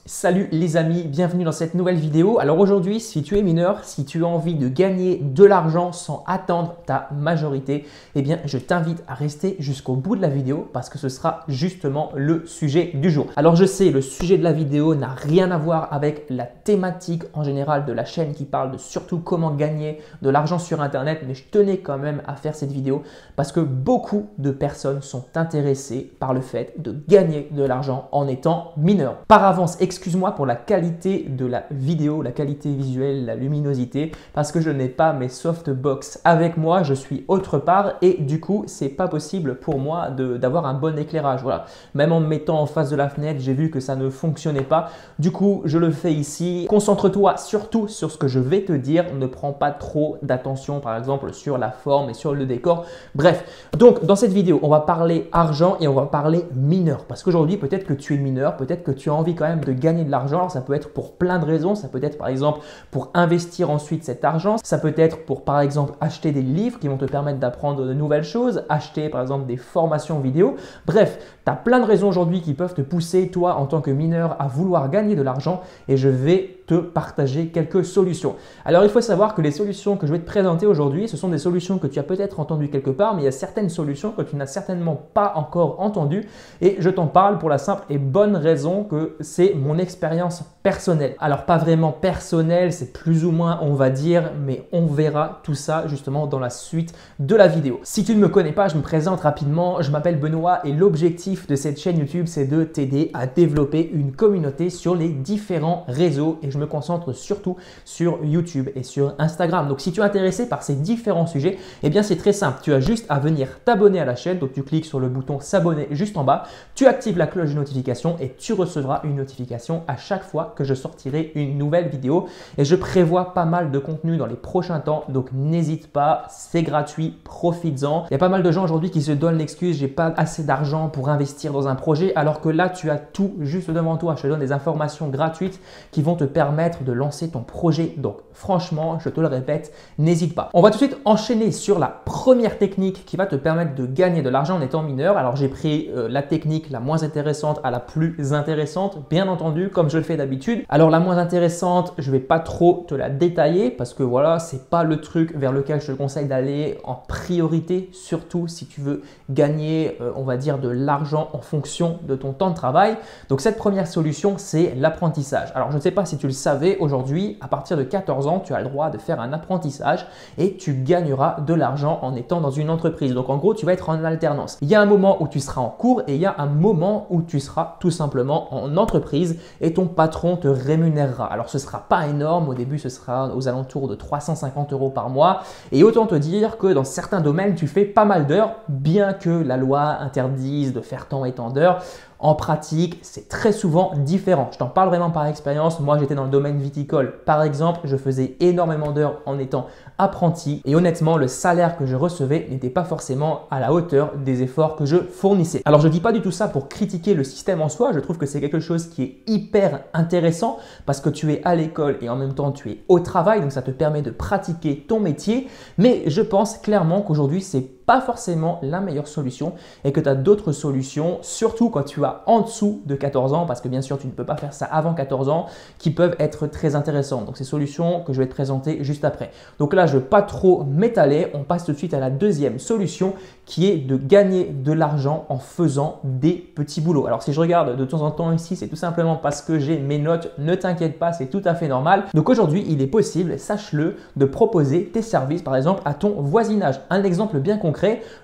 Salut les amis, bienvenue dans cette nouvelle vidéo. Alors aujourd'hui, si tu es mineur, si tu as envie de gagner de l'argent sans attendre ta majorité, eh bien je t'invite à rester jusqu'au bout de la vidéo parce que ce sera justement le sujet du jour. Alors je sais, le sujet de la vidéo n'a rien à voir avec la thématique en général de la chaîne qui parle de surtout comment gagner de l'argent sur internet, mais je tenais quand même à faire cette vidéo parce que beaucoup de personnes sont intéressées par le fait de gagner de l'argent en étant mineur. Par avance, excuse-moi pour la qualité de la vidéo, la qualité visuelle, la luminosité, parce que je n'ai pas mes softbox avec moi, je suis autre part et du coup, c'est pas possible pour moi d'avoir un bon éclairage. Voilà. Même en me mettant en face de la fenêtre, j'ai vu que ça ne fonctionnait pas. Du coup, je le fais ici. Concentre-toi surtout sur ce que je vais te dire. Ne prends pas trop d'attention, par exemple, sur la forme et sur le décor. Bref, donc dans cette vidéo, on va parler argent et on va parler mineur. Parce qu'aujourd'hui, peut-être que tu es mineur, peut-être que tu as envie quand même de gagner de l'argent. Alors, ça peut être pour plein de raisons. Ça peut être par exemple pour investir ensuite cet argent. Ça peut être pour par exemple acheter des livres qui vont te permettre d'apprendre de nouvelles choses, acheter par exemple des formations vidéo. Bref, tu as plein de raisons aujourd'hui qui peuvent te pousser toi en tant que mineur à vouloir gagner de l'argent et je vais te partager quelques solutions. Alors, il faut savoir que les solutions que je vais te présenter aujourd'hui, ce sont des solutions que tu as peut-être entendues quelque part, mais il y a certaines solutions que tu n'as certainement pas encore entendues et je t'en parle pour la simple et bonne raison que c'est mon expérience personnelle. Alors, pas vraiment personnelle, c'est plus ou moins, on va dire, mais on verra tout ça justement dans la suite de la vidéo. Si tu ne me connais pas, je me présente rapidement. Je m'appelle Benoît et l'objectif de cette chaîne YouTube, c'est de t'aider à développer une communauté sur les différents réseaux et je me concentre surtout sur YouTube et sur Instagram. Donc, si tu es intéressé par ces différents sujets, eh bien, c'est très simple. Tu as juste à venir t'abonner à la chaîne. Donc, tu cliques sur le bouton s'abonner juste en bas. Tu actives la cloche de notification et tu recevras une notification à chaque fois que je sortirai une nouvelle vidéo. Et je prévois pas mal de contenu dans les prochains temps. Donc, n'hésite pas. C'est gratuit. Profites-en. Il y a pas mal de gens aujourd'hui qui se donnent l'excuse, j'ai pas assez d'argent pour investir dans un projet. Alors que là, tu as tout juste devant toi. Je te donne des informations gratuites qui vont te permettre de lancer ton projet. Donc franchement, je te le répète, n'hésite pas. On va tout de suite enchaîner sur la première technique qui va te permettre de gagner de l'argent en étant mineur. Alors j'ai pris la technique la moins intéressante à la plus intéressante, bien entendu, comme je le fais d'habitude. Alors la moins intéressante, je vais pas trop te la détailler parce que voilà, c'est pas le truc vers lequel je te conseille d'aller en priorité, surtout si tu veux gagner, on va dire, de l'argent en fonction de ton temps de travail. Donc cette première solution, c'est l'apprentissage. Alors je ne sais pas si tu le savais, aujourd'hui, à partir de 14 ans, tu as le droit de faire un apprentissage et tu gagneras de l'argent en étant dans une entreprise. Donc en gros, tu vas être en alternance. Il y a un moment où tu seras en cours et il y a un moment où tu seras tout simplement en entreprise et ton patron te rémunérera. Alors ce ne sera pas énorme, au début ce sera aux alentours de 350 € par mois et autant te dire que dans certains domaines, tu fais pas mal d'heures, bien que la loi interdise de faire tant et tant d'heures. En pratique, c'est très souvent différent. Je t'en parle vraiment par expérience. Moi, j'étais dans le domaine viticole. Par exemple, je faisais énormément d'heures en étant apprenti et honnêtement, le salaire que je recevais n'était pas forcément à la hauteur des efforts que je fournissais. Alors, je ne dis pas du tout ça pour critiquer le système en soi. Je trouve que c'est quelque chose qui est hyper intéressant parce que tu es à l'école et en même temps, tu es au travail. Donc, ça te permet de pratiquer ton métier. Mais je pense clairement qu'aujourd'hui, c'est pas forcément la meilleure solution et que tu as d'autres solutions, surtout quand tu as en dessous de 14 ans, parce que bien sûr, tu ne peux pas faire ça avant 14 ans, qui peuvent être très intéressantes. Donc, ces solutions que je vais te présenter juste après. Donc là, je ne veux pas trop m'étaler. On passe tout de suite à la deuxième solution qui est de gagner de l'argent en faisant des petits boulots. Alors, si je regarde de temps en temps ici, c'est tout simplement parce que j'ai mes notes. Ne t'inquiète pas, c'est tout à fait normal. Donc, aujourd'hui, il est possible, sache-le, de proposer tes services, par exemple, à ton voisinage. Un exemple bien concret.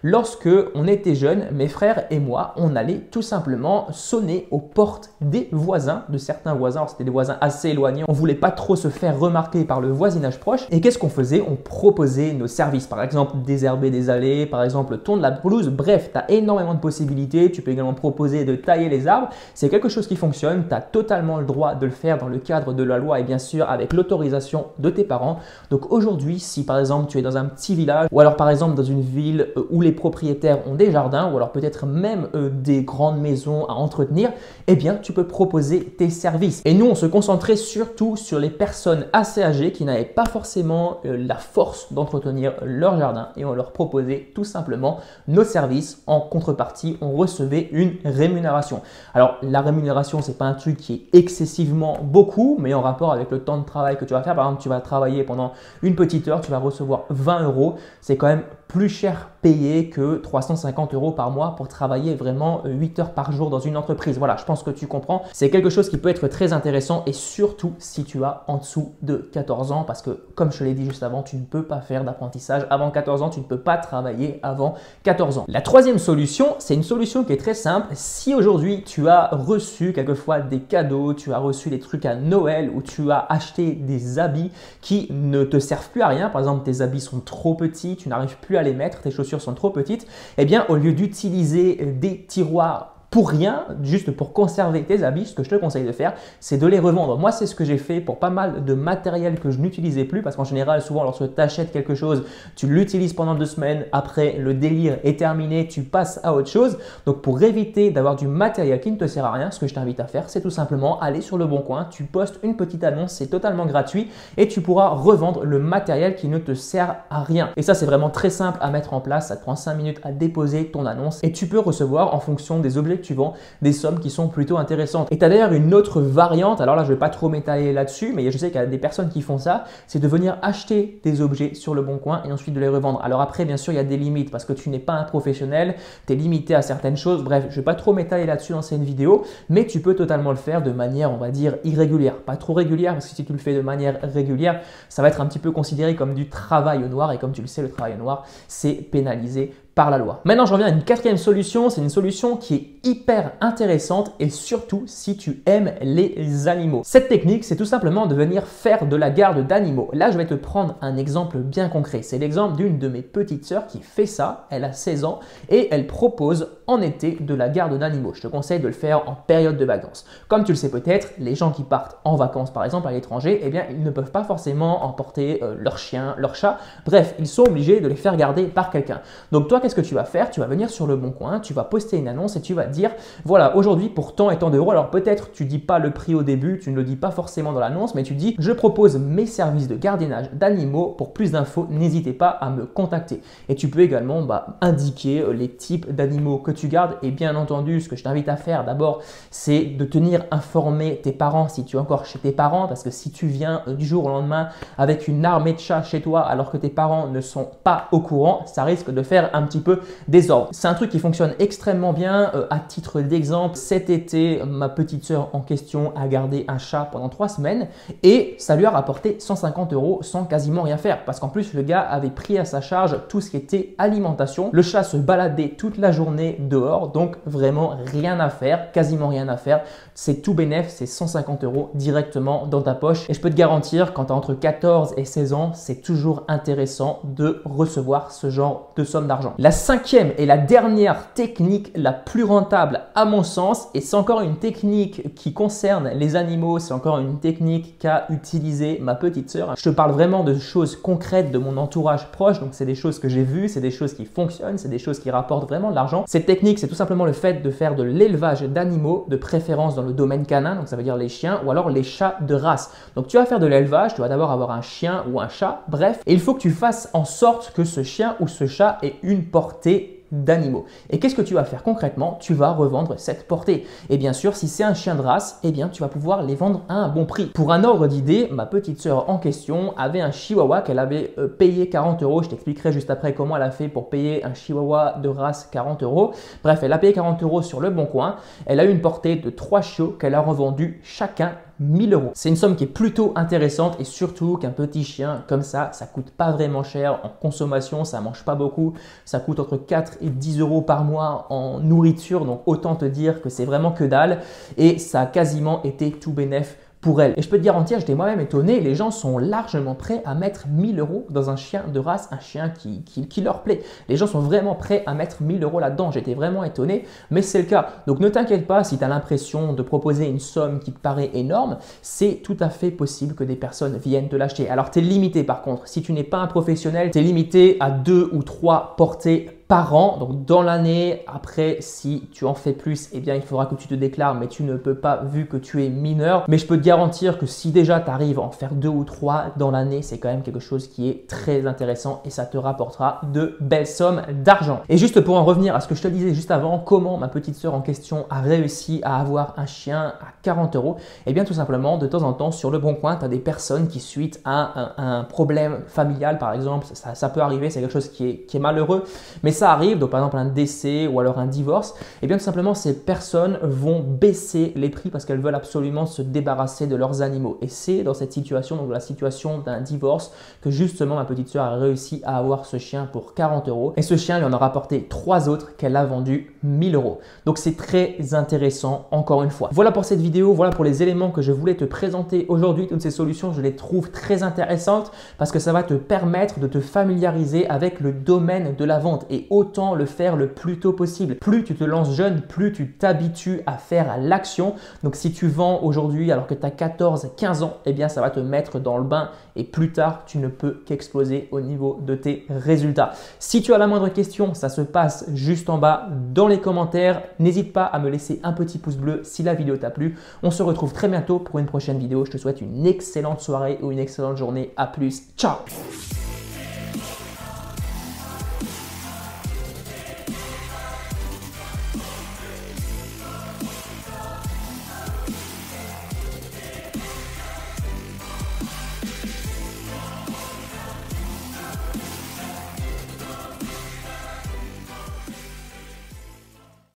Lorsque on était jeunes, mes frères et moi, on allait tout simplement sonner aux portes des voisins, de certains voisins. C'était des voisins assez éloignés. On voulait pas trop se faire remarquer par le voisinage proche. Et qu'est-ce qu'on faisait? On proposait nos services. Par exemple, désherber des allées, par exemple, tondre la pelouse. Bref, tu as énormément de possibilités. Tu peux également proposer de tailler les arbres. C'est quelque chose qui fonctionne. Tu as totalement le droit de le faire dans le cadre de la loi et bien sûr avec l'autorisation de tes parents. Donc aujourd'hui, si par exemple tu es dans un petit village ou alors par exemple dans une ville villes où les propriétaires ont des jardins ou alors peut-être même des grandes maisons à entretenir, eh bien tu peux proposer tes services. Et nous, on se concentrait surtout sur les personnes assez âgées qui n'avaient pas forcément la force d'entretenir leur jardin et on leur proposait tout simplement nos services. En contrepartie, on recevait une rémunération. Alors la rémunération, c'est pas un truc qui est excessivement beaucoup, mais en rapport avec le temps de travail que tu vas faire. Par exemple, tu vas travailler pendant une petite heure, tu vas recevoir 20 euros. C'est quand même plus cher payé que 350 euros par mois pour travailler vraiment 8 heures par jour dans une entreprise. Voilà, je pense que tu comprends. C'est quelque chose qui peut être très intéressant et surtout si tu as en dessous de 14 ans parce que comme je te l'ai dit juste avant, tu ne peux pas faire d'apprentissage avant 14 ans, tu ne peux pas travailler avant 14 ans. La troisième solution, c'est une solution qui est très simple. Si aujourd'hui tu as reçu quelquefois des cadeaux, tu as reçu des trucs à Noël ou tu as acheté des habits qui ne te servent plus à rien, par exemple tes habits sont trop petits, tu n'arrives plus à les mettre, tes chaussures sont trop petites, eh bien au lieu d'utiliser des tiroirs pour rien, juste pour conserver tes habits, ce que je te conseille de faire, c'est de les revendre. Moi, c'est ce que j'ai fait pour pas mal de matériel que je n'utilisais plus parce qu'en général, souvent, lorsque tu achètes quelque chose, tu l'utilises pendant 2 semaines, après le délire est terminé, tu passes à autre chose. Donc, pour éviter d'avoir du matériel qui ne te sert à rien, ce que je t'invite à faire, c'est tout simplement aller sur Le Bon Coin, tu postes une petite annonce, c'est totalement gratuit et tu pourras revendre le matériel qui ne te sert à rien. Et ça, c'est vraiment très simple à mettre en place. Ça te prend 5 minutes à déposer ton annonce et tu peux recevoir en fonction des objets que tu vends des sommes qui sont plutôt intéressantes. Et tu as d'ailleurs une autre variante, alors là je ne vais pas trop m'étaler là-dessus, mais je sais qu'il y a des personnes qui font ça, c'est de venir acheter des objets sur Le Bon Coin et ensuite de les revendre. Alors après, bien sûr, il y a des limites parce que tu n'es pas un professionnel, tu es limité à certaines choses. Bref, je ne vais pas trop m'étaler là-dessus dans cette vidéo, mais tu peux totalement le faire de manière, on va dire, irrégulière. Pas trop régulière parce que si tu le fais de manière régulière, ça va être un petit peu considéré comme du travail au noir et comme tu le sais, le travail au noir, c'est pénalisé par la loi. Maintenant, je reviens à une quatrième solution. C'est une solution qui est hyper intéressante et surtout si tu aimes les animaux. Cette technique, c'est tout simplement de venir faire de la garde d'animaux. Là, je vais te prendre un exemple bien concret. C'est l'exemple d'une de mes petites sœurs qui fait ça. Elle a 16 ans et elle propose en été de la garde d'animaux. Je te conseille de le faire en période de vacances. Comme tu le sais peut-être, les gens qui partent en vacances, par exemple à l'étranger, eh bien, ils ne peuvent pas forcément emporter leur chien, leur chat. Bref, ils sont obligés de les faire garder par quelqu'un. Donc toi, qu'est-ce que tu vas faire? Tu vas venir sur Le Bon Coin, tu vas poster une annonce et tu vas dire voilà, aujourd'hui pour tant et tant d'euros. Alors peut-être tu dis pas le prix au début, tu ne le dis pas forcément dans l'annonce, mais tu dis je propose mes services de gardiennage d'animaux. Pour plus d'infos, n'hésitez pas à me contacter. Et tu peux également indiquer les types d'animaux que tu gardes. Et bien entendu, ce que je t'invite à faire d'abord, c'est de tenir informé tes parents si tu es encore chez tes parents, parce que si tu viens du jour au lendemain avec une armée de chats chez toi alors que tes parents ne sont pas au courant, ça risque de faire un petit peu désordre. C'est un truc qui fonctionne extrêmement bien. À titre d'exemple, cet été, ma petite sœur en question a gardé un chat pendant 3 semaines et ça lui a rapporté 150 euros sans quasiment rien faire parce qu'en plus le gars avait pris à sa charge tout ce qui était alimentation. Le chat se baladait toute la journée dehors, donc vraiment rien à faire, quasiment rien à faire. C'est tout bénef, c'est 150 euros directement dans ta poche et je peux te garantir quand tu as entre 14 et 16 ans, c'est toujours intéressant de recevoir ce genre de somme d'argent. La cinquième et la dernière technique la plus rentable à mon sens, et c'est encore une technique qui concerne les animaux, c'est encore une technique qu'a utilisée ma petite sœur. Je te parle vraiment de choses concrètes de mon entourage proche, donc c'est des choses que j'ai vues, c'est des choses qui fonctionnent, c'est des choses qui rapportent vraiment de l'argent. Cette technique, c'est tout simplement le fait de faire de l'élevage d'animaux, de préférence dans le domaine canin, donc ça veut dire les chiens ou alors les chats de race. Donc tu vas faire de l'élevage, tu vas d'abord avoir un chien ou un chat, bref, et il faut que tu fasses en sorte que ce chien ou ce chat ait une portée d'animaux. Et qu'est-ce que tu vas faire concrètement? Tu vas revendre cette portée. Et bien sûr, si c'est un chien de race, eh bien tu vas pouvoir les vendre à un bon prix. Pour un ordre d'idée, ma petite sœur en question avait un chihuahua qu'elle avait payé 40 euros. Je t'expliquerai juste après comment elle a fait pour payer un chihuahua de race 40 euros. Bref, elle a payé 40 euros sur Le Bon Coin. Elle a eu une portée de 3 chiots qu'elle a revendus chacun 1000 euros. C'est une somme qui est plutôt intéressante et surtout qu'un petit chien comme ça coûte pas vraiment cher en consommation, ça mange pas beaucoup, ça coûte entre 4 et 10 euros par mois en nourriture, donc autant te dire que c'est vraiment que dalle et ça a quasiment été tout bénef pour elle. Et je peux te garantir, j'étais moi-même étonné, les gens sont largement prêts à mettre 1000 € dans un chien de race, un chien qui leur plaît. Les gens sont vraiment prêts à mettre 1000 € là-dedans. J'étais vraiment étonné, mais c'est le cas. Donc ne t'inquiète pas si tu as l'impression de proposer une somme qui te paraît énorme, c'est tout à fait possible que des personnes viennent te l'acheter. Alors tu es limité par contre, si tu n'es pas un professionnel, tu es limité à 2 ou 3 portées par an, donc dans l'année. Après, si tu en fais plus, eh bien il faudra que tu te déclares, mais tu ne peux pas vu que tu es mineur. Mais je peux te garantir que si déjà tu arrives à en faire 2 ou 3 dans l'année, c'est quand même quelque chose qui est très intéressant et ça te rapportera de belles sommes d'argent. Et juste pour en revenir à ce que je te disais juste avant, comment ma petite sœur en question a réussi à avoir un chien à 40 €, eh bien tout simplement, de temps en temps sur le Bon Coin, tu as des personnes qui suite à un problème familial par exemple, ça peut arriver, c'est quelque chose qui est malheureux, mais ça arrive, donc par exemple un décès ou alors un divorce, et bien tout simplement ces personnes vont baisser les prix parce qu'elles veulent absolument se débarrasser de leurs animaux. Et c'est dans cette situation, donc la situation d'un divorce, que justement ma petite soeur a réussi à avoir ce chien pour 40 €. Et ce chien lui en a rapporté 3 autres qu'elle a vendu 1000 €. Donc c'est très intéressant encore une fois. Voilà pour cette vidéo, voilà pour les éléments que je voulais te présenter aujourd'hui. Toutes ces solutions, je les trouve très intéressantes parce que ça va te permettre de te familiariser avec le domaine de la vente et autant le faire le plus tôt possible. Plus tu te lances jeune, plus tu t'habitues à faire l'action. Donc si tu vends aujourd'hui alors que tu as 14-15 ans, eh bien ça va te mettre dans le bain et plus tard, tu ne peux qu'exploser au niveau de tes résultats. Si tu as la moindre question, ça se passe juste en bas dans les commentaires. N'hésite pas à me laisser un petit pouce bleu si la vidéo t'a plu. On se retrouve très bientôt pour une prochaine vidéo. Je te souhaite une excellente soirée ou une excellente journée. À plus. Ciao!